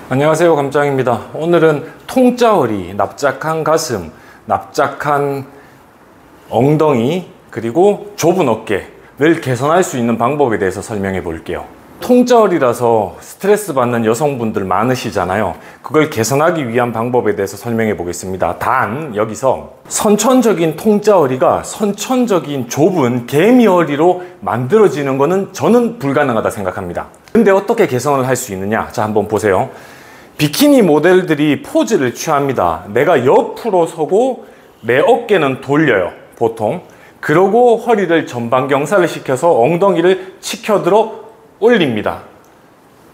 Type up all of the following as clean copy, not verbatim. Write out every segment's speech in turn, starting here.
안녕하세요, 감장입니다. 오늘은 통짜 허리, 납작한 가슴, 납작한 엉덩이, 그리고 좁은 어깨를 개선할 수 있는 방법에 대해서 설명해 볼게요. 통짜 허리라서 스트레스 받는 여성분들 많으시잖아요. 그걸 개선하기 위한 방법에 대해서 설명해 보겠습니다. 단 여기서 선천적인 통짜 허리가 선천적인 좁은 개미 허리로 만들어지는 것은 저는 불가능하다 생각합니다. 근데 어떻게 개선을 할 수 있느냐? 자, 한번 보세요. 비키니 모델들이 포즈를 취합니다. 내가 옆으로 서고 내 어깨는 돌려요, 보통. 그러고 허리를 전방경사를 시켜서 엉덩이를 치켜들어 올립니다.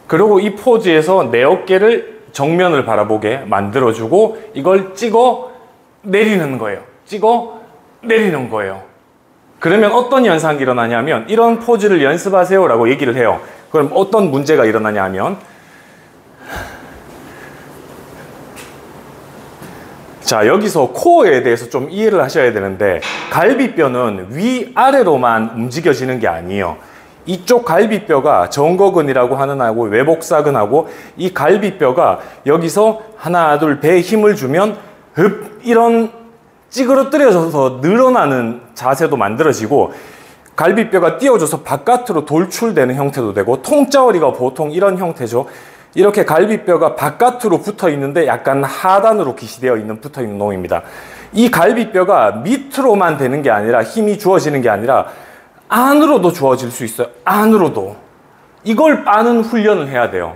그리고 이 포즈에서 내 어깨를 정면을 바라보게 만들어주고 이걸 찍어 내리는 거예요. 찍어 내리는 거예요. 그러면 어떤 현상이 일어나냐면, 이런 포즈를 연습하세요 라고 얘기를 해요. 그럼 어떤 문제가 일어나냐 하면, 자, 여기서 코어에 대해서 좀 이해를 하셔야 되는데, 갈비뼈는 위아래로만 움직여지는 게 아니에요. 이쪽 갈비뼈가 정거근이라고 하는 하고 외복사근하고, 이 갈비뼈가 여기서 하나 둘 배에 힘을 주면 이런 찌그러뜨려져서 늘어나는 자세도 만들어지고, 갈비뼈가 띄워져서 바깥으로 돌출되는 형태도 되고, 통짜 허리가 보통 이런 형태죠. 이렇게 갈비뼈가 바깥으로 붙어 있는데 약간 하단으로 기시되어 있는 붙어 있는 놈입니다. 이 갈비뼈가 밑으로만 되는 게 아니라, 힘이 주어지는 게 아니라 안으로도 주어질 수 있어요. 안으로도. 이걸 빠는 훈련을 해야 돼요.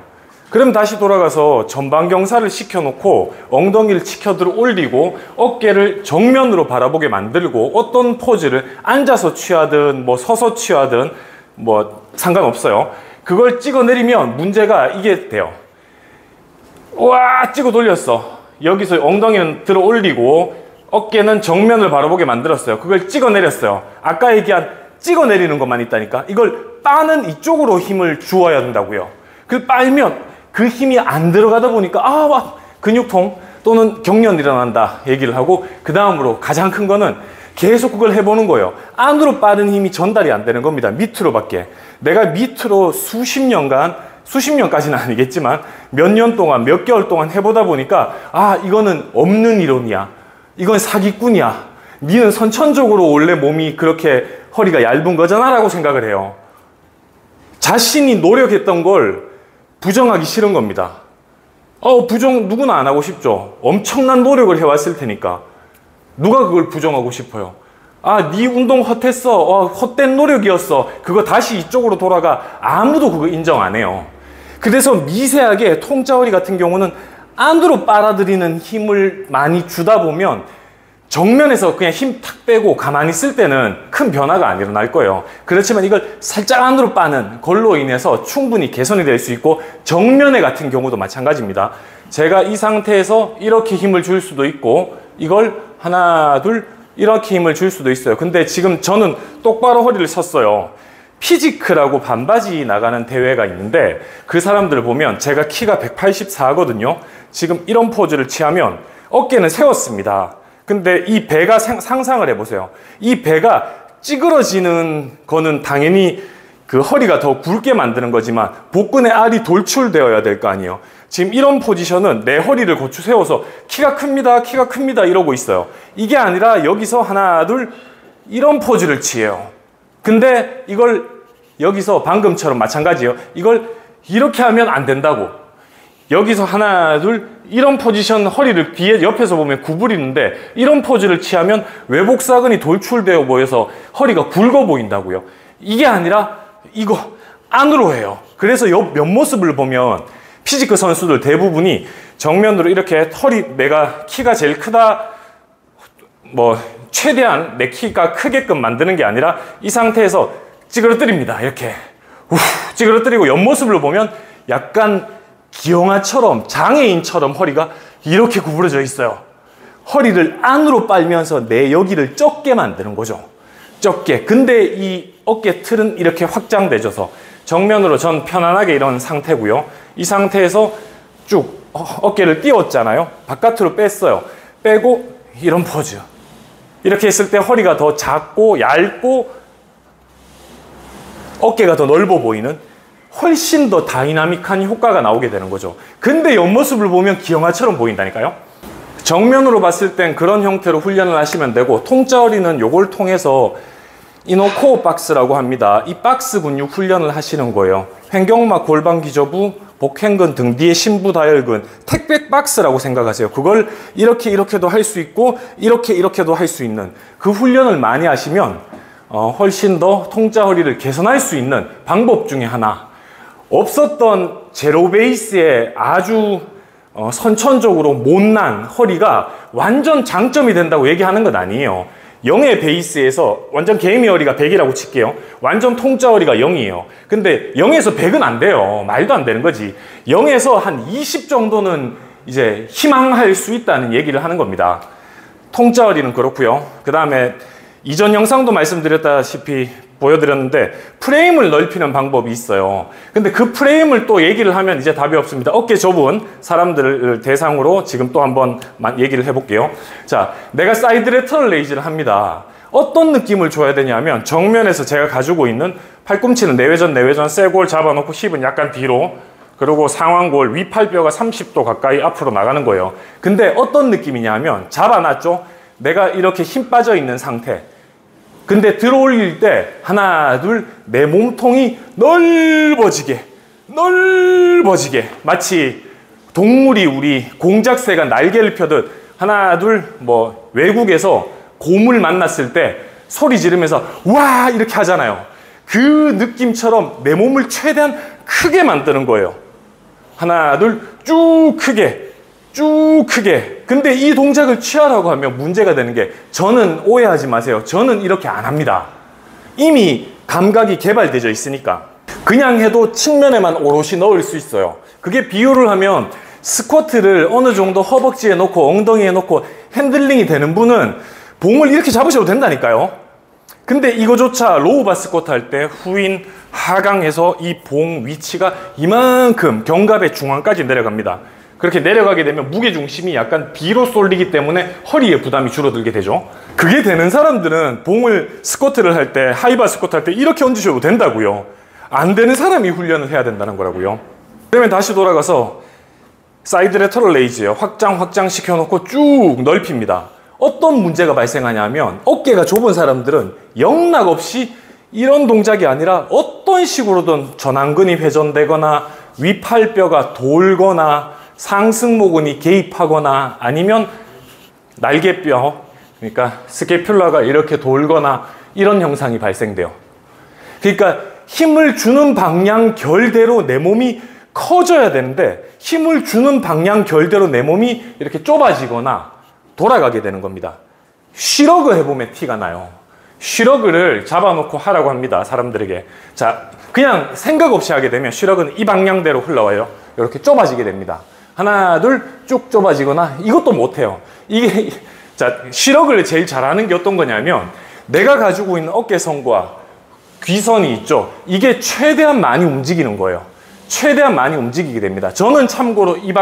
그럼 다시 돌아가서 전방경사를 시켜놓고 엉덩이를 치켜들어 올리고 어깨를 정면으로 바라보게 만들고, 어떤 포즈를 앉아서 취하든 뭐 서서 취하든 뭐 상관없어요. 그걸 찍어내리면 문제가 이게 돼요. 와, 찍어 돌렸어. 여기서 엉덩이는 들어 올리고 어깨는 정면을 바라보게 만들었어요. 그걸 찍어내렸어요. 아까 얘기한 찍어내리는 것만 있다니까. 이걸 빠는 이쪽으로 힘을 주어야 된다고요. 그 빨면 그 힘이 안 들어가다 보니까 근육통 또는 경련 일어난다 얘기를 하고, 그 다음으로 가장 큰 거는 계속 그걸 해보는 거예요. 안으로 빠른 힘이 전달이 안 되는 겁니다. 밑으로밖에. 내가 밑으로 수십 년까지는 아니겠지만 몇 년 동안, 몇 개월 동안 해보다 보니까, 이거는 없는 이론이야. 이건 사기꾼이야. 니는 선천적으로 원래 몸이 그렇게 허리가 얇은 거잖아 라고 생각을 해요. 자신이 노력했던 걸 부정하기 싫은 겁니다. 부정 누구나 안 하고 싶죠. 엄청난 노력을 해왔을 테니까. 누가 그걸 부정하고 싶어요? 네 운동 헛했어. 헛된 노력이었어. 그거 다시 이쪽으로 돌아가. 아무도 그거 인정 안 해요. 그래서 미세하게 통짜 허리 같은 경우는 안으로 빨아들이는 힘을 많이 주다 보면 정면에서 그냥 힘 탁 빼고 가만히 있을 때는 큰 변화가 안 일어날 거예요. 그렇지만 이걸 살짝 안으로 빠는 걸로 인해서 충분히 개선이 될 수 있고, 정면에 같은 경우도 마찬가지입니다. 제가 이 상태에서 이렇게 힘을 줄 수도 있고, 이걸 하나 둘 이렇게 힘을 줄 수도 있어요. 근데 지금 저는 똑바로 허리를 섰어요. 피지크라고 반바지 나가는 대회가 있는데, 그 사람들을 보면 제가 키가 184거든요. 지금 이런 포즈를 취하면 어깨는 세웠습니다. 근데 이 배가 상상을 해보세요. 이 배가 찌그러지는 거는 당연히 그 허리가 더 굵게 만드는 거지만 복근의 알이 돌출되어야 될 거 아니에요. 지금 이런 포지션은 내 허리를 고추 세워서 키가 큽니다, 키가 큽니다 이러고 있어요. 이게 아니라 여기서 하나 둘 이런 포즈를 취해요. 근데 이걸 여기서 방금처럼 마찬가지예요. 이걸 이렇게 하면 안 된다고. 여기서 하나 둘 이런 포지션, 허리를 뒤에 옆에서 보면 구부리는데 이런 포즈를 취하면 외복사근이 돌출되어 보여서 허리가 굵어 보인다고요. 이게 아니라 이거 안으로 해요. 그래서 옆 모습을 보면 피지크 선수들 대부분이 정면으로 이렇게 내가 키가 제일 크다, 뭐 최대한 내 키가 크게끔 만드는 게 아니라 이 상태에서 찌그러뜨립니다. 이렇게 찌그러뜨리고 옆모습을 보면 약간 기영아처럼, 장애인처럼 허리가 이렇게 구부러져 있어요. 허리를 안으로 빨면서 내 여기를 좁게 만드는 거죠. 좁게. 근데 이 어깨 틀은 이렇게 확장되져서 정면으로 전 편안하게 이런 상태고요. 이 상태에서 쭉 어깨를 띄웠잖아요. 바깥으로 뺐어요. 빼고 이런 포즈. 이렇게 했을 때 허리가 더 작고 얇고 어깨가 더 넓어 보이는, 훨씬 더 다이나믹한 효과가 나오게 되는 거죠. 근데 옆모습을 보면 기형아처럼 보인다니까요. 정면으로 봤을 땐 그런 형태로 훈련을 하시면 되고, 통짜어리는 요걸 통해서 이너코어 박스라고 합니다. 이 박스 근육 훈련을 하시는 거예요. 횡격막, 골반 기저부, 복행근, 등 뒤에 심부 다혈근, 택백 박스라고 생각하세요. 그걸 이렇게도 할 수 있고 이렇게도 할 수 있는 그 훈련을 많이 하시면 훨씬 더 통짜 허리를 개선할 수 있는 방법 중에 하나. 없었던 제로 베이스의 아주 선천적으로 못난 허리가 완전 장점이 된다고 얘기하는 건 아니에요. 0의 베이스에서 완전 개미 허리가 100이라고 칠게요. 완전 통짜 허리가 0이에요. 근데 0에서 100은 안 돼요. 말도 안 되는 거지. 0에서 한 20 정도는 이제 희망할 수 있다는 얘기를 하는 겁니다. 통짜 허리는 그렇고요. 그 다음에 이전 영상도 말씀드렸다시피 보여드렸는데 프레임을 넓히는 방법이 있어요. 근데 그 프레임을 또 얘기를 하면 이제 답이 없습니다. 어깨 좁은 사람들을 대상으로 지금 또 한번 얘기를 해볼게요. 자, 내가 사이드 레터럴 레이즈를 합니다. 어떤 느낌을 줘야 되냐면, 정면에서 제가 가지고 있는 팔꿈치는 내외전 쇄골 잡아놓고 힙은 약간 뒤로, 그리고 상완골 위팔뼈가 30도 가까이 앞으로 나가는 거예요. 근데 어떤 느낌이냐면, 잡아놨죠? 내가 이렇게 힘 빠져 있는 상태. 근데 들어올릴 때 하나 둘 내 몸통이 넓어지게 마치 동물이 우리 공작새가 날개를 펴듯 하나 둘, 뭐 외국에서 곰을 만났을 때 소리 지르면서 와 이렇게 하잖아요. 그 느낌처럼 내 몸을 최대한 크게 만드는 거예요. 하나 둘 쭉 크게. 근데 이 동작을 취하라고 하면 문제가 되는 게, 저는 오해하지 마세요. 저는 이렇게 안 합니다. 이미 감각이 개발되어 있으니까. 그냥 해도 측면에만 오롯이 넣을 수 있어요. 그게 비유를 하면, 스쿼트를 어느 정도 허벅지에 놓고 엉덩이에 놓고 핸들링이 되는 분은 봉을 이렇게 잡으셔도 된다니까요. 근데 이거조차 로우바 스쿼트 할 때 후인 하강해서 이 봉 위치가 이만큼 견갑의 중앙까지 내려갑니다. 그렇게 내려가게 되면 무게중심이 약간 뒤로 쏠리기 때문에 허리에 부담이 줄어들게 되죠. 그게 되는 사람들은 봉을 스쿼트를 할 때, 하이바 스쿼트 할 때 이렇게 얹으셔도 된다고요. 안 되는 사람이 훈련을 해야 된다는 거라고요. 그러면 다시 돌아가서 사이드 레터럴 레이즈예요. 확장 시켜놓고 쭉 넓힙니다. 어떤 문제가 발생하냐면, 어깨가 좁은 사람들은 영락 없이 이런 동작이 아니라 어떤 식으로든 전완근이 회전되거나 위팔뼈가 돌거나 상승모근이 개입하거나 아니면 날개뼈, 그러니까 스케퓰라가 이렇게 돌거나 이런 형상이 발생돼요. 그러니까 힘을 주는 방향 결대로 내 몸이 커져야 되는데, 힘을 주는 방향 결대로 내 몸이 이렇게 좁아지거나 돌아가게 되는 겁니다. 쉬러그 해보면 티가 나요. 쉬러그를 잡아놓고 하라고 합니다, 사람들에게. 자, 그냥 생각 없이 하게 되면 쉬러그는 이 방향대로 흘러와요. 이렇게 좁아지게 됩니다. 하나 둘 쭉 좁아지거나, 이것도 못해요. 이게 자, 쉬러그를 제일 잘하는 게 어떤 거냐면, 내가 가지고 있는 어깨선과 귀선이 있죠. 이게 최대한 많이 움직이는 거예요. 최대한 많이 움직이게 됩니다. 저는 참고로 이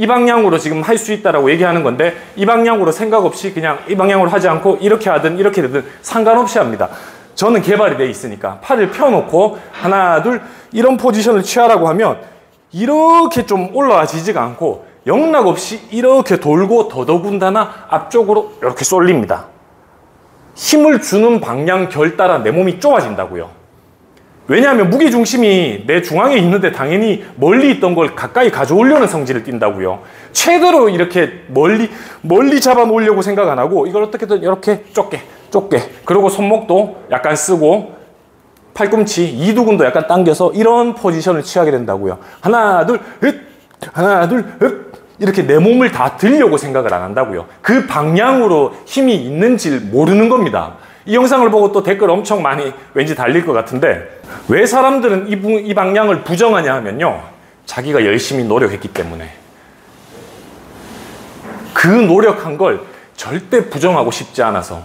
방향으로 지금 할 수 있다라고 얘기하는 건데, 이 방향으로 생각 없이 그냥 이 방향으로 하지 않고 이렇게 하든 이렇게 되든 상관없이 합니다. 저는 개발이 돼 있으니까. 팔을 펴놓고 하나 둘 이런 포지션을 취하라고 하면 이렇게 좀 올라와지지가 않고 영락 없이 이렇게 돌고, 더더군다나 앞쪽으로 이렇게 쏠립니다. 힘을 주는 방향 결 따라 내 몸이 좁아진다고요. 왜냐하면 무게중심이 내 중앙에 있는데 당연히 멀리 있던 걸 가까이 가져오려는 성질을 띈다고요. 최대로 이렇게 멀리 잡아 놓으려고 생각 안 하고, 이걸 어떻게든 이렇게 좁게 그리고 손목도 약간 쓰고 팔꿈치, 이두근도 약간 당겨서 이런 포지션을 취하게 된다고요. 하나 둘 이렇게 내 몸을 다 들려고 생각을 안 한다고요. 그 방향으로 힘이 있는지 모르는 겁니다. 이 영상을 보고 또 댓글 엄청 많이 왠지 달릴 것 같은데, 왜 사람들은 이 방향을 부정하냐 하면요, 자기가 열심히 노력했기 때문에. 그 노력한 걸 절대 부정하고 싶지 않아서,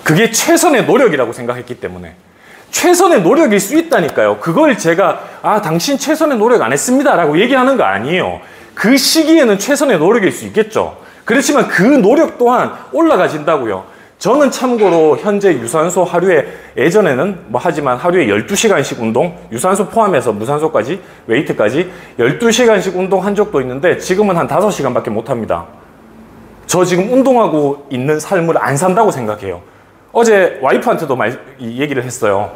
그게 최선의 노력이라고 생각했기 때문에. 최선의 노력일 수 있다니까요. 그걸 제가 당신 최선의 노력 안 했습니다 라고 얘기하는 거 아니에요. 그 시기에는 최선의 노력일 수 있겠죠. 그렇지만 그 노력 또한 올라가진다고요. 저는 참고로 현재 유산소 하루에, 예전에는 뭐 하지만 하루에 12시간씩 운동, 유산소 포함해서 무산소까지, 웨이트까지 12시간씩 운동한 적도 있는데 지금은 한 5시간밖에 못합니다. 저 지금 운동하고 있는 삶을 안 산다고 생각해요. 어제 와이프한테도 얘기를 했어요.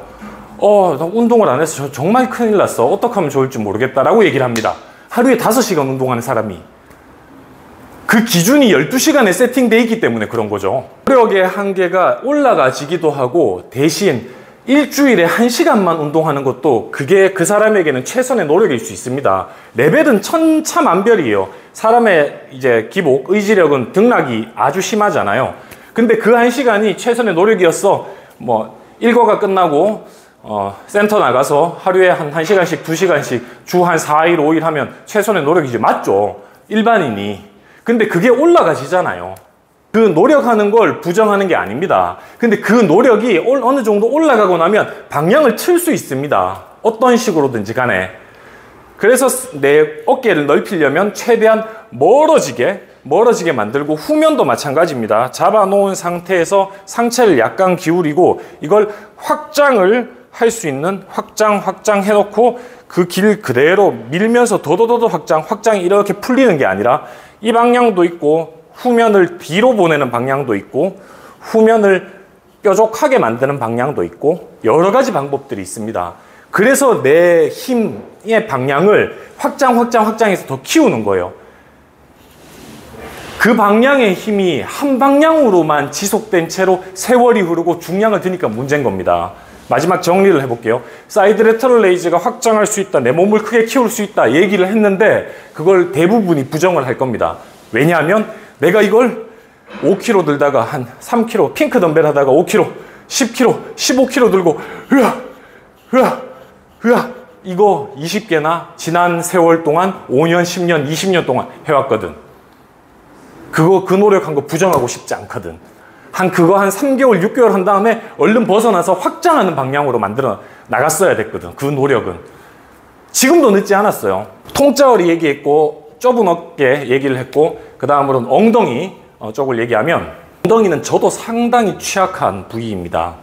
나 운동을 안 해서 저 정말 큰일 났어. 어떻게 하면 좋을지 모르겠다라고 얘기를 합니다. 하루에 5시간 운동하는 사람이. 그 기준이 12시간에 세팅되어 있기 때문에 그런 거죠. 노력의 한계가 올라가지기도 하고 대신 일주일에 1시간만 운동하는 것도 그게 그 사람에게는 최선의 노력일 수 있습니다. 레벨은 천차만별이에요. 사람의 이제 기복, 의지력은 등락이 아주 심하잖아요. 근데 그 1시간이 최선의 노력이었어. 뭐 일과가 끝나고 센터 나가서 하루에 한 1시간씩, 2시간씩 주 한 4일, 5일 하면 최선의 노력이지. 맞죠? 일반인이. 근데 그게 올라가지잖아요. 그 노력하는 걸 부정하는 게 아닙니다. 근데 그 노력이 어느 정도 올라가고 나면 방향을 틀 수 있습니다. 어떤 식으로든지 간에. 그래서 내 어깨를 넓히려면 최대한 멀어지게 만들고, 후면도 마찬가지입니다. 잡아놓은 상태에서 상체를 약간 기울이고 이걸 확장을 할 수 있는 확장 해놓고 그 길 그대로 밀면서 더더더 확장이 이렇게 풀리는 게 아니라 이 방향도 있고, 후면을 뒤로 보내는 방향도 있고, 후면을 뾰족하게 만드는 방향도 있고, 여러 가지 방법들이 있습니다. 그래서 내 힘의 방향을 확장해서 더 키우는 거예요. 그 방향의 힘이 한 방향으로만 지속된 채로 세월이 흐르고 중량을 드니까 문제인 겁니다. 마지막 정리를 해볼게요. 사이드 레터럴 레이즈가 확장할 수 있다, 내 몸을 크게 키울 수 있다 얘기를 했는데 그걸 대부분이 부정을 할 겁니다. 왜냐하면 내가 이걸 5kg 들다가 한 3kg, 핑크 덤벨 하다가 5kg, 10kg, 15kg 들고 이거 20개나 지난 세월 동안 5년, 10년, 20년 동안 해왔거든. 그 노력한 거 부정하고 싶지 않거든. 그거 한 3개월, 6개월 한 다음에 얼른 벗어나서 확장하는 방향으로 만들어 나갔어야 됐거든. 그 노력은. 지금도 늦지 않았어요. 통짜어리 얘기했고, 좁은 어깨 얘기를 했고, 그 다음으로는 엉덩이 쪽을 얘기하면, 엉덩이는 저도 상당히 취약한 부위입니다.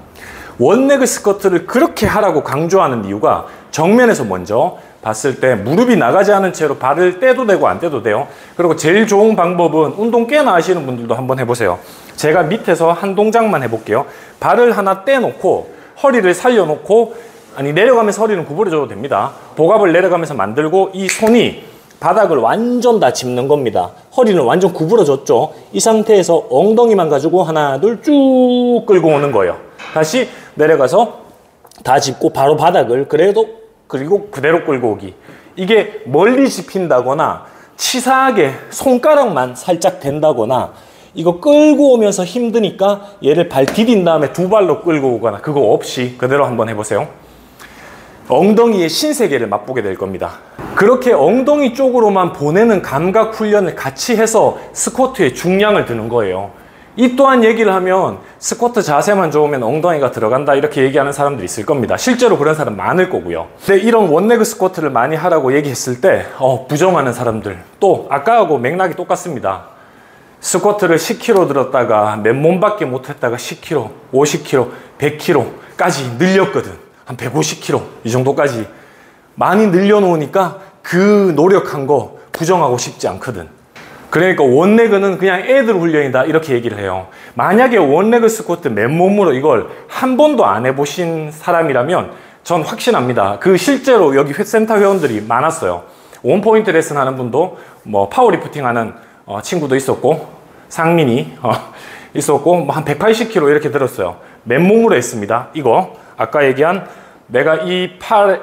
원레그 스쿼트를 그렇게 하라고 강조하는 이유가 정면에서 먼저 봤을 때 무릎이 나가지 않은 채로 발을 떼도 되고 안 떼도 돼요. 그리고 제일 좋은 방법은, 운동 꽤나 하시는 분들도 한번 해보세요. 제가 밑에서 한 동작만 해볼게요. 발을 하나 떼놓고 허리를 살려놓고, 내려가면서 허리는 구부려줘도 됩니다. 복압을 내려가면서 만들고 이 손이 바닥을 완전 다 짚는 겁니다. 허리는 완전 구부러졌죠. 이 상태에서 엉덩이만 가지고 하나 둘 쭉 끌고 오는 거예요. 다시 내려가서 다 짚고 바로 바닥을 그리고 그대로 끌고 오기. 이게 멀리 짚힌다거나 치사하게 손가락만 살짝 댄다거나, 이거 끌고 오면서 힘드니까 얘를 발 디딘 다음에 두 발로 끌고 오거나, 그거 없이 그대로 한번 해보세요. 엉덩이의 신세계를 맛보게 될 겁니다. 그렇게 엉덩이 쪽으로만 보내는 감각 훈련을 같이 해서 스쿼트에 중량을 드는 거예요. 이 또한 얘기를 하면 스쿼트 자세만 좋으면 엉덩이가 들어간다 이렇게 얘기하는 사람들이 있을 겁니다. 실제로 그런 사람 많을 거고요. 근데 이런 원레그 스쿼트를 많이 하라고 얘기했을 때 부정하는 사람들, 또 아까하고 맥락이 똑같습니다. 스쿼트를 10kg 들었다가 맨몸밖에 못했다가 10kg, 50kg, 100kg까지 늘렸거든. 한 150kg 이 정도까지 많이 늘려놓으니까 그 노력한 거 부정하고 싶지 않거든. 그러니까 원레그는 그냥 애들 훈련이다 이렇게 얘기를 해요. 만약에 원레그 스쿼트 맨몸으로 이걸 한 번도 안 해보신 사람이라면 전 확신합니다. 실제로 여기 센터 회원들이 많았어요. 원포인트 레슨 하는 분도, 뭐 파워리프팅 하는 친구도 있었고, 상민이 있었고, 한 180kg 이렇게 들었어요. 맨몸으로 했습니다. 이거 아까 얘기한, 내가 이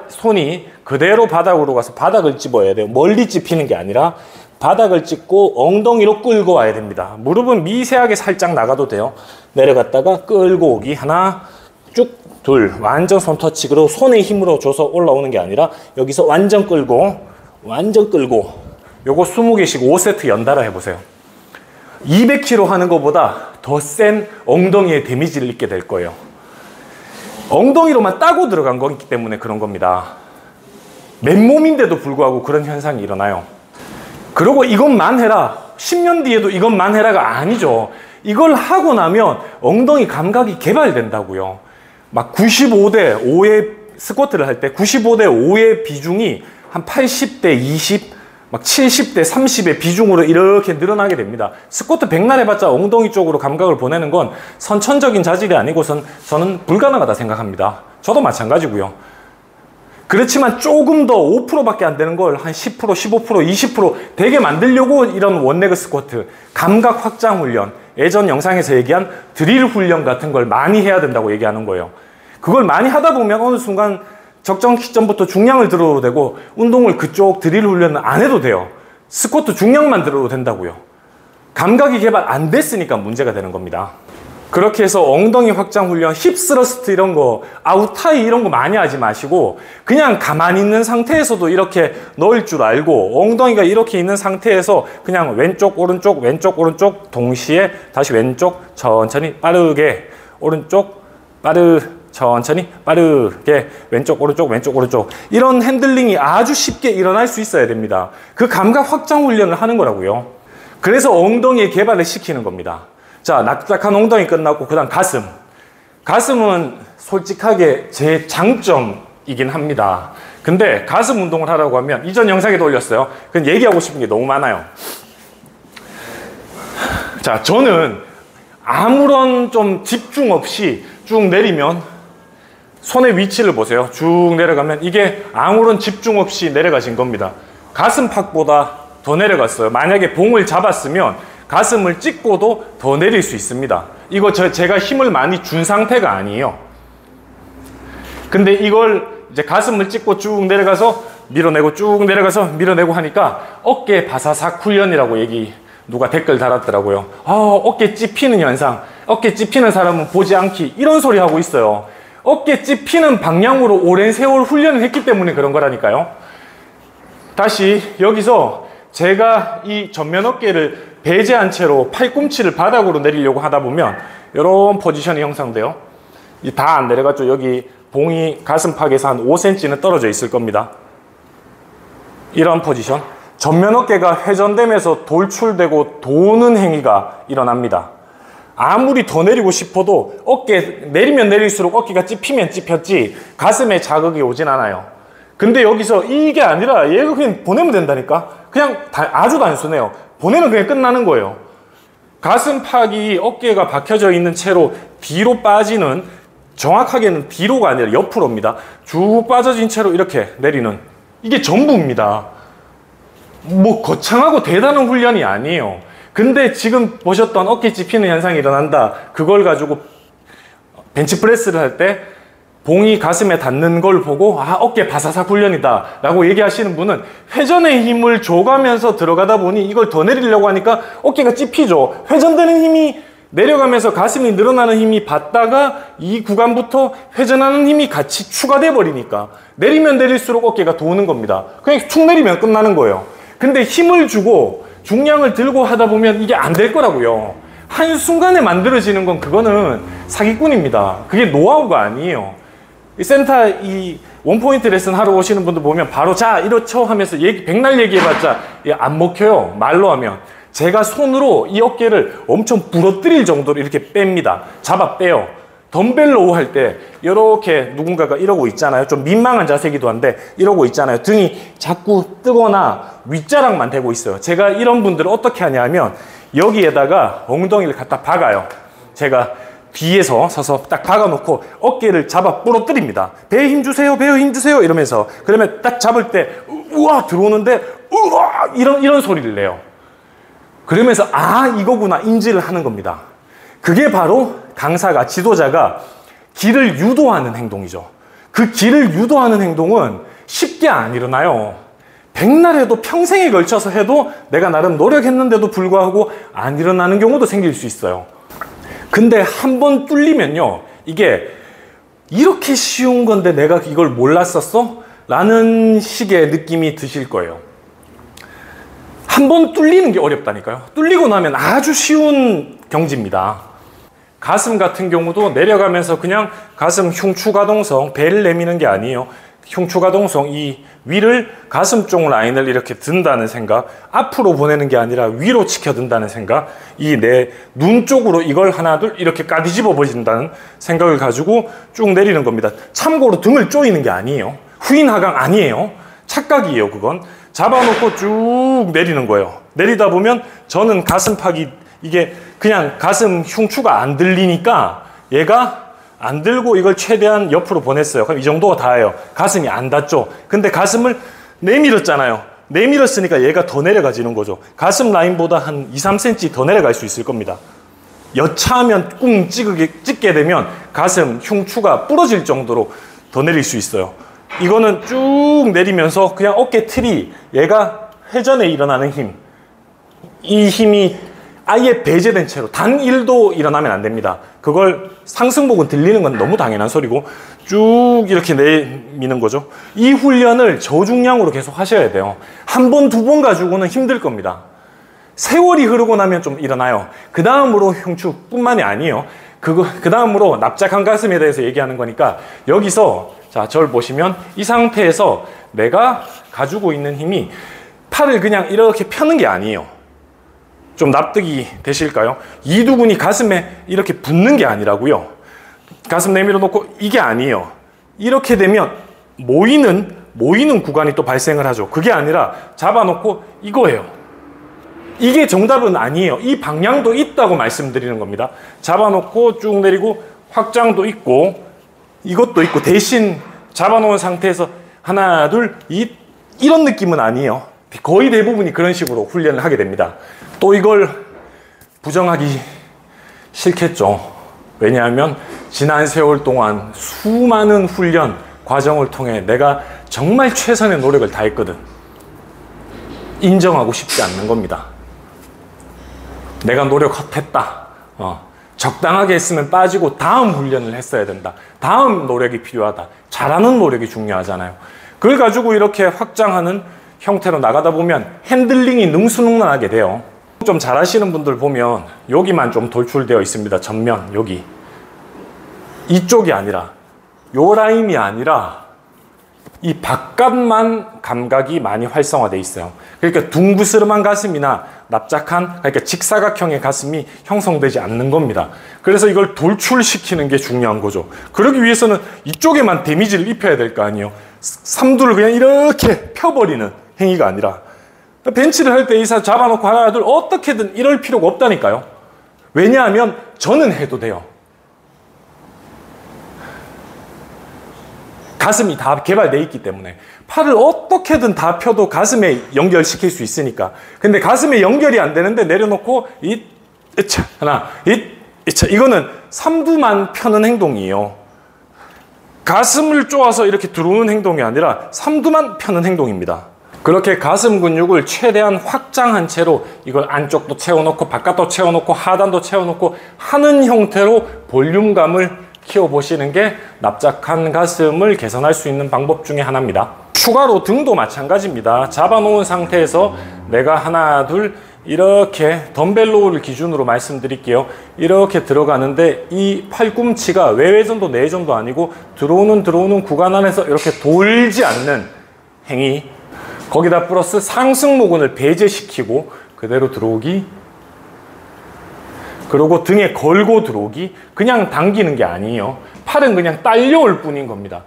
손이 그대로 바닥으로 가서 바닥을 찝어야 돼요. 멀리 찝히는 게 아니라 바닥을 찝고 엉덩이로 끌고 와야 됩니다. 무릎은 미세하게 살짝 나가도 돼요. 내려갔다가 끌고 오기. 하나, 쭉, 둘. 완전 손터치. 그리고 손의 힘으로 줘서 올라오는 게 아니라 여기서 완전 끌고 요거 20개씩 5세트 연달아 해보세요. 200kg 하는 것보다 더 센 엉덩이에 데미지를 입게 될 거예요. 엉덩이로만 따고 들어간 거기 때문에 그런 겁니다. 맨몸인데도 불구하고 그런 현상이 일어나요. 그리고 이것만 해라. 10년 뒤에도 이것만 해라가 아니죠. 이걸 하고 나면 엉덩이 감각이 개발된다고요. 막 95대 5의 스쿼트를 할 때 95대 5의 비중이 한 80대 20, 막 70대 30의 비중으로 이렇게 늘어나게 됩니다. 스쿼트 백날 해봤자 엉덩이 쪽으로 감각을 보내는 건 선천적인 자질이 아니고선 저는 불가능하다 생각합니다. 저도 마찬가지고요. 그렇지만 조금 더 5%밖에 안 되는 걸 한 10%, 15%, 20% 되게 만들려고 이런 원레그 스쿼트, 감각 확장 훈련, 예전 영상에서 얘기한 드릴 훈련 같은 걸 많이 해야 된다고 얘기하는 거예요. 그걸 많이 하다 보면 어느 순간 적정 시점부터 중량을 들어도 되고 운동을 그쪽 드릴 훈련은 안 해도 돼요. 스쿼트 중량만 들어도 된다고요. 감각이 개발 안 됐으니까 문제가 되는 겁니다. 그렇게 해서 엉덩이 확장 훈련, 힙스러스트 이런 거, 아웃타이 이런 거 많이 하지 마시고 그냥 가만히 있는 상태에서도 이렇게 넣을 줄 알고 엉덩이가 이렇게 있는 상태에서 그냥 왼쪽 오른쪽 동시에 다시 왼쪽 천천히 빠르게 오른쪽 천천히 빠르게 왼쪽 오른쪽 이런 핸들링이 아주 쉽게 일어날 수 있어야 됩니다. 그 감각 확장 훈련을 하는 거라고요. 그래서 엉덩이의 개발을 시키는 겁니다. 자, 납작한 엉덩이 끝났고 그 다음 가슴. 가슴은 솔직하게 제 장점이긴 합니다. 근데 가슴 운동을 하라고 하면 이전 영상에도 올렸어요. 그건 얘기하고 싶은 게 너무 많아요. 자, 저는 아무런 좀 집중 없이 쭉 내리면 손의 위치를 보세요. 쭉 내려가면 이게 아무런 집중 없이 내려가신 겁니다. 가슴팍보다 더 내려갔어요. 만약에 봉을 잡았으면 가슴을 찍고도 더 내릴 수 있습니다. 이거 제가 힘을 많이 준 상태가 아니에요. 근데 이걸 이제 가슴을 찍고 쭉 내려가서 밀어내고 쭉 내려가서 밀어내고 하니까 어깨 바사삭 훈련이라고 누가 댓글 달았더라고요. 어깨 찝히는 현상, 어깨 찝히는 사람은 보지 않기 이런 소리 하고 있어요. 어깨 찝히는 방향으로 오랜 세월 훈련을 했기 때문에 그런 거라니까요. 다시 여기서 제가 이 전면 어깨를 배제한 채로 팔꿈치를 바닥으로 내리려고 하다 보면 이런 포지션이 형성돼요. 다 안 내려갔죠. 여기 봉이 가슴팍에서 한 5cm는 떨어져 있을 겁니다. 이런 포지션. 전면 어깨가 회전되면서 돌출되고 도는 행위가 일어납니다. 아무리 더 내리고 싶어도 어깨 내리면 내릴수록 어깨가 찝히면 찝혔지 가슴에 자극이 오진 않아요. 근데 여기서 이게 아니라 얘가 그냥 보내면 된다니까. 그냥 아주 단순해요. 보내면 그냥 끝나는 거예요. 가슴팍이 어깨가 박혀져 있는 채로 뒤로 빠지는, 정확하게는 뒤로가 아니라 옆으로입니다. 쭉 빠져진 채로 이렇게 내리는, 이게 전부입니다. 뭐 거창하고 대단한 훈련이 아니에요. 근데 지금 보셨던 어깨 찝히는 현상이 일어난다. 그걸 가지고 벤치프레스를 할 때 봉이 가슴에 닿는 걸 보고 어깨 바사삭 훈련이다 라고 얘기하시는 분은 회전의 힘을 줘가면서 들어가다 보니 이걸 더 내리려고 하니까 어깨가 찝히죠. 회전되는 힘이 내려가면서 가슴이 늘어나는 힘이 받다가 이 구간부터 회전하는 힘이 같이 추가돼 버리니까 내리면 내릴수록 어깨가 도는 겁니다. 그냥 툭 내리면 끝나는 거예요. 근데 힘을 주고 중량을 들고 하다 보면 이게 안 될 거라고요. 한순간에 만들어지는 건 그거는 사기꾼입니다. 그게 노하우가 아니에요. 이 센터 원포인트 레슨 하러 오시는 분들 보면 바로 자 이렇죠 하면서 백날 얘기해봤자 안 먹혀요. 말로 하면. 제가 손으로 이 어깨를 엄청 부러뜨릴 정도로 이렇게 뺍니다. 잡아 빼요. 덤벨 로우 할 때 이렇게 누군가가 이러고 있잖아요. 좀 민망한 자세이기도 한데 이러고 있잖아요. 등이 자꾸 뜨거나 윗자락만 대고 있어요. 제가 이런 분들을 어떻게 하냐면 여기에다가 엉덩이를 갖다 박아요. 제가 뒤에서 서서 딱 박아놓고 어깨를 잡아 부러뜨립니다. 배에 힘주세요, 배에 힘주세요 이러면서. 그러면 딱 잡을 때 우와 들어오는데 우와 이런 소리를 내요. 그러면서 이거구나 인지를 하는 겁니다. 그게 바로 강사가, 지도자가 길을 유도하는 행동이죠. 그 길을 유도하는 행동은 쉽게 안 일어나요. 백날 해도 평생에 걸쳐서 해도 내가 나름 노력했는데도 불구하고 안 일어나는 경우도 생길 수 있어요. 근데 한 번 뚫리면요, 이게 이렇게 쉬운 건데 내가 이걸 몰랐었어? 라는 식의 느낌이 드실 거예요. 한 번 뚫리는 게 어렵다니까요. 뚫리고 나면 아주 쉬운 경지입니다. 가슴 같은 경우도 내려가면서 그냥 가슴 흉추가동성, 배를 내미는 게 아니에요. 흉추가동성 이 위를 가슴 쪽 라인을 이렇게 든다는 생각, 앞으로 보내는 게 아니라 위로 치켜든다는 생각, 이 내 눈 쪽으로 이걸 하나 둘 이렇게 까디집어 버린다는 생각을 가지고 쭉 내리는 겁니다. 참고로 등을 조이는 게 아니에요. 후인하강 아니에요. 착각이에요. 그건 잡아놓고 쭉 내리는 거예요. 내리다 보면 저는 가슴팍이 이게 그냥 가슴 흉추가 안 들리니까 얘가 안 들고 이걸 최대한 옆으로 보냈어요. 그럼 이 정도가 다예요. 가슴이 안 닿죠. 근데 가슴을 내밀었잖아요. 내밀었으니까 얘가 더 내려가지는 거죠. 가슴 라인보다 한 2, 3cm 더 내려갈 수 있을 겁니다. 여차하면 꿍 찍게 되면 가슴 흉추가 부러질 정도로 더 내릴 수 있어요. 이거는 쭉 내리면서 그냥 어깨 틀이 얘가 회전에 일어나는 힘, 이 힘이 아예 배제된 채로 단 1도 일어나면 안 됩니다. 그걸 상승복은 들리는 건 너무 당연한 소리고 쭉 이렇게 내미는 거죠. 이 훈련을 저중량으로 계속 하셔야 돼요. 한 번, 두 번 가지고는 힘들 겁니다. 세월이 흐르고 나면 좀 일어나요. 그 다음으로 흉추뿐만이 아니에요. 그 다음으로 납작한 가슴에 대해서 얘기하는 거니까 여기서 자, 저를 보시면 이 상태에서 내가 가지고 있는 힘이 팔을 그냥 이렇게 펴는 게 아니에요. 좀 납득이 되실까요? 이두근이 가슴에 이렇게 붙는 게 아니라고요. 가슴 내밀어 놓고 이게 아니에요. 이렇게 되면 모이는 구간이 또 발생을 하죠. 그게 아니라 잡아놓고 이거예요. 이게 정답은 아니에요. 이 방향도 있다고 말씀드리는 겁니다. 잡아놓고 쭉 내리고 확장도 있고 이것도 있고 대신 잡아놓은 상태에서 하나 둘 이런 느낌은 아니에요. 거의 대부분이 그런 식으로 훈련을 하게 됩니다. 또 이걸 부정하기 싫겠죠. 왜냐하면 지난 세월 동안 수많은 훈련 과정을 통해 내가 정말 최선의 노력을 다했거든. 인정하고 싶지 않는 겁니다. 내가 노력 헛했다. 적당하게 했으면 빠지고 다음 훈련을 했어야 된다. 다음 노력이 필요하다. 잘하는 노력이 중요하잖아요. 그걸 가지고 이렇게 확장하는 형태로 나가다 보면 핸들링이 능수능란하게 돼요. 좀 잘하시는 분들 보면 여기만 좀 돌출되어 있습니다. 전면 여기 이쪽이 아니라 요 라인이 아니라 이 바깥만 감각이 많이 활성화되어 있어요. 그러니까 둥그스름한 가슴이나 납작한 그러니까 직사각형의 가슴이 형성되지 않는 겁니다. 그래서 이걸 돌출시키는 게 중요한 거죠. 그러기 위해서는 이쪽에만 데미지를 입혀야 될 거 아니에요. 삼두를 그냥 이렇게 펴버리는 행위가 아니라 벤치를 할 때 이사 잡아놓고 하나 둘 어떻게든 이럴 필요가 없다니까요. 왜냐하면 저는 해도 돼요. 가슴이 다 개발되어 있기 때문에 팔을 어떻게든 다 펴도 가슴에 연결시킬 수 있으니까. 근데 가슴에 연결이 안 되는데 내려놓고 하나 이거는 삼두만 펴는 행동이에요. 가슴을 쪼아서 이렇게 들어오는 행동이 아니라 삼두만 펴는 행동입니다. 그렇게 가슴 근육을 최대한 확장한 채로 이걸 안쪽도 채워놓고 바깥도 채워놓고 하단도 채워놓고 하는 형태로 볼륨감을 키워보시는 게 납작한 가슴을 개선할 수 있는 방법 중에 하나입니다. 추가로 등도 마찬가지입니다. 잡아놓은 상태에서 내가 하나 둘 이렇게 덤벨로우를 기준으로 말씀드릴게요. 이렇게 들어가는데 이 팔꿈치가 외회전도 내전도 아니고 들어오는 구간 안에서 이렇게 돌지 않는 행위, 거기다 플러스 상승모근을 배제시키고 그대로 들어오기, 그리고 등에 걸고 들어오기. 그냥 당기는 게 아니에요. 팔은 그냥 딸려올 뿐인 겁니다.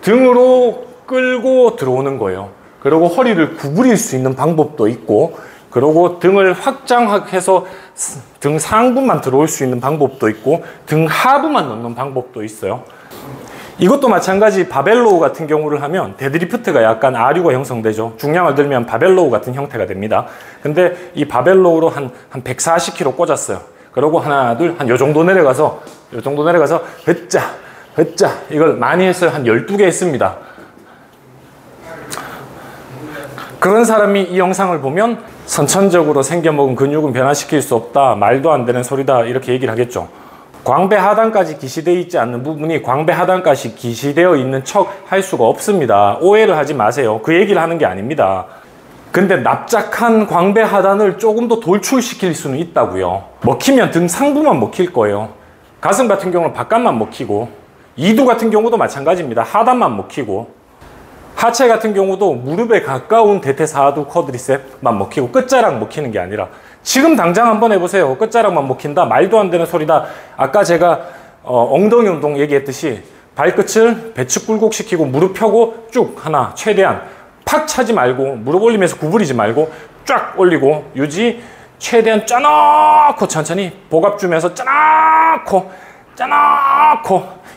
등으로 끌고 들어오는 거예요. 그리고 허리를 구부릴 수 있는 방법도 있고, 그리고 등을 확장해서 등 상부만 들어올 수 있는 방법도 있고, 등 하부만 넣는 방법도 있어요. 이것도 마찬가지 바벨로우 같은 경우를 하면 데드리프트가 약간 아류가 형성되죠. 중량을 들면 바벨로우 같은 형태가 됩니다. 근데 이 바벨로우로 한 140kg 꽂았어요. 그리고 하나 둘 한 요 정도 내려가서 흐짜 이걸 많이 했어요. 한 12개 했습니다. 그런 사람이 이 영상을 보면 선천적으로 생겨먹은 근육은 변화시킬 수 없다, 말도 안 되는 소리다, 이렇게 얘기를 하겠죠. 광배 하단까지 기시되어 있지 않는 부분이 광배 하단까지 기시되어 있는 척 할 수가 없습니다. 오해를 하지 마세요. 그 얘기를 하는 게 아닙니다. 근데 납작한 광배 하단을 조금 더 돌출시킬 수는 있다고요. 먹히면 등 상부만 먹힐 거예요. 가슴 같은 경우는 바깥만 먹히고 이두 같은 경우도 마찬가지입니다. 하단만 먹히고, 하체 같은 경우도 무릎에 가까운 대퇴사두 쿼드리셉만 먹히고 끝자락 먹히는 게 아니라, 지금 당장 한번 해보세요. 끝자락만 먹힌다, 말도 안 되는 소리다. 아까 제가 엉덩이 운동 얘기했듯이 발끝을 배측 굴곡시키고 무릎 펴고 쭉 하나, 최대한 팍 차지 말고, 무릎 올리면서 구부리지 말고 쫙 올리고 유지, 최대한 짜놓고 천천히 복압 주면서 짜놓고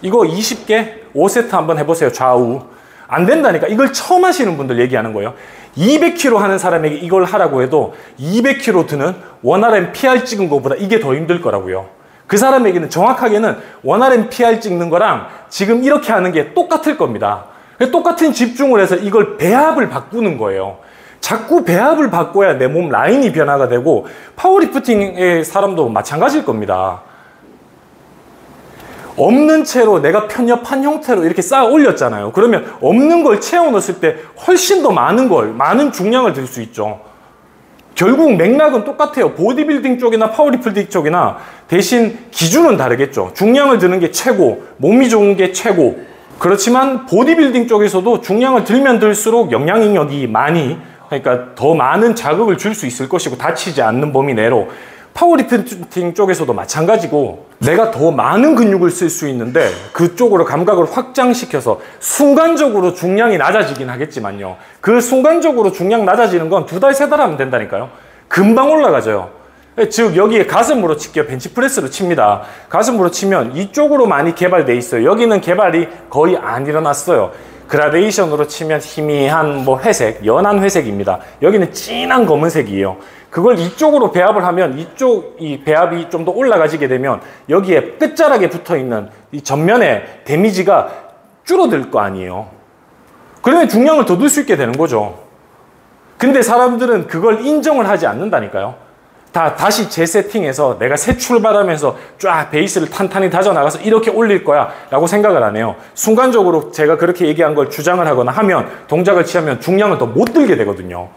이거 20개 5세트 한번 해보세요. 좌우. 안 된다니까. 이걸 처음 하시는 분들 얘기하는 거예요. 200kg 하는 사람에게 이걸 하라고 해도 200kg 드는 원RM PR 찍은 것보다 이게 더 힘들 거라고요. 그 사람에게는 정확하게는 원RM PR 찍는 거랑 지금 이렇게 하는 게 똑같을 겁니다. 똑같은 집중을 해서 이걸 배합을 바꾸는 거예요. 자꾸 배합을 바꿔야 내 몸 라인이 변화가 되고, 파워리프팅의 사람도 마찬가지일 겁니다. 없는 채로 내가 편협한 형태로 이렇게 쌓아 올렸잖아요. 그러면 없는 걸 채워 넣었을 때 훨씬 더 많은 중량을 들 수 있죠. 결국 맥락은 똑같아요. 보디빌딩 쪽이나 파워리프팅 쪽이나, 대신 기준은 다르겠죠. 중량을 드는 게 최고, 몸이 좋은 게 최고. 그렇지만 보디빌딩 쪽에서도 중량을 들면 들수록 영향력이 많이, 그러니까 더 많은 자극을 줄 수 있을 것이고, 다치지 않는 범위 내로. 파워리프팅 쪽에서도 마찬가지고, 내가 더 많은 근육을 쓸 수 있는데 그쪽으로 감각을 확장시켜서 순간적으로 중량이 낮아지긴 하겠지만요, 그 순간적으로 중량 낮아지는 건 2달, 3달 하면 된다니까요. 금방 올라가져요. 즉 여기에 가슴으로 칠게요. 벤치프레스로 칩니다. 가슴으로 치면 이쪽으로 많이 개발돼 있어요. 여기는 개발이 거의 안 일어났어요. 그라데이션으로 치면 희미한 회색, 연한 회색입니다. 여기는 진한 검은색이에요. 그걸 이쪽으로 배합을 하면 이쪽 이 배합이 좀 더 올라가지게 되면 여기에 끝자락에 붙어 있는 이 전면에 데미지가 줄어들 거 아니에요. 그러면 중량을 더 넣을 수 있게 되는 거죠. 근데 사람들은 그걸 인정을 하지 않는다니까요. 다시 재세팅해서 내가 새 출발하면서 쫙 베이스를 탄탄히 다져나가서 이렇게 올릴 거야 라고 생각을 안 해요. 순간적으로 제가 그렇게 얘기한 걸 주장을 하거나 하면, 동작을 취하면 중량을 더 못 들게 되거든요.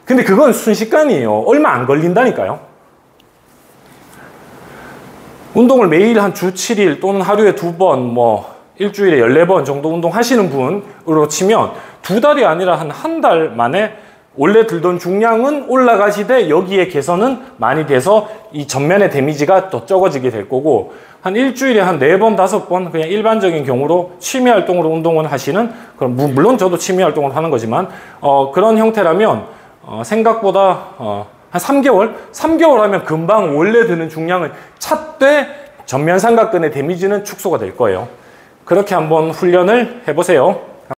근데 그건 순식간이에요. 얼마 안 걸린다니까요. 운동을 매일 한 주 7일 또는 하루에 2번, 일주일에 14번 정도 운동하시는 분으로 치면 2달이 아니라 한 달 만에 원래 들던 중량은 올라가시되 여기에 개선은 많이 돼서 이 전면의 데미지가 더 적어지게 될 거고, 한 일주일에 한 4번, 5번 그냥 일반적인 경우로 취미 활동으로 운동을 하시는, 그럼 물론 저도 취미 활동을 하는 거지만 그런 형태라면 생각보다 한 3개월 하면 금방 원래 드는 중량을 찼되 전면 삼각근의 데미지는 축소가 될 거예요. 그렇게 한번 훈련을 해보세요.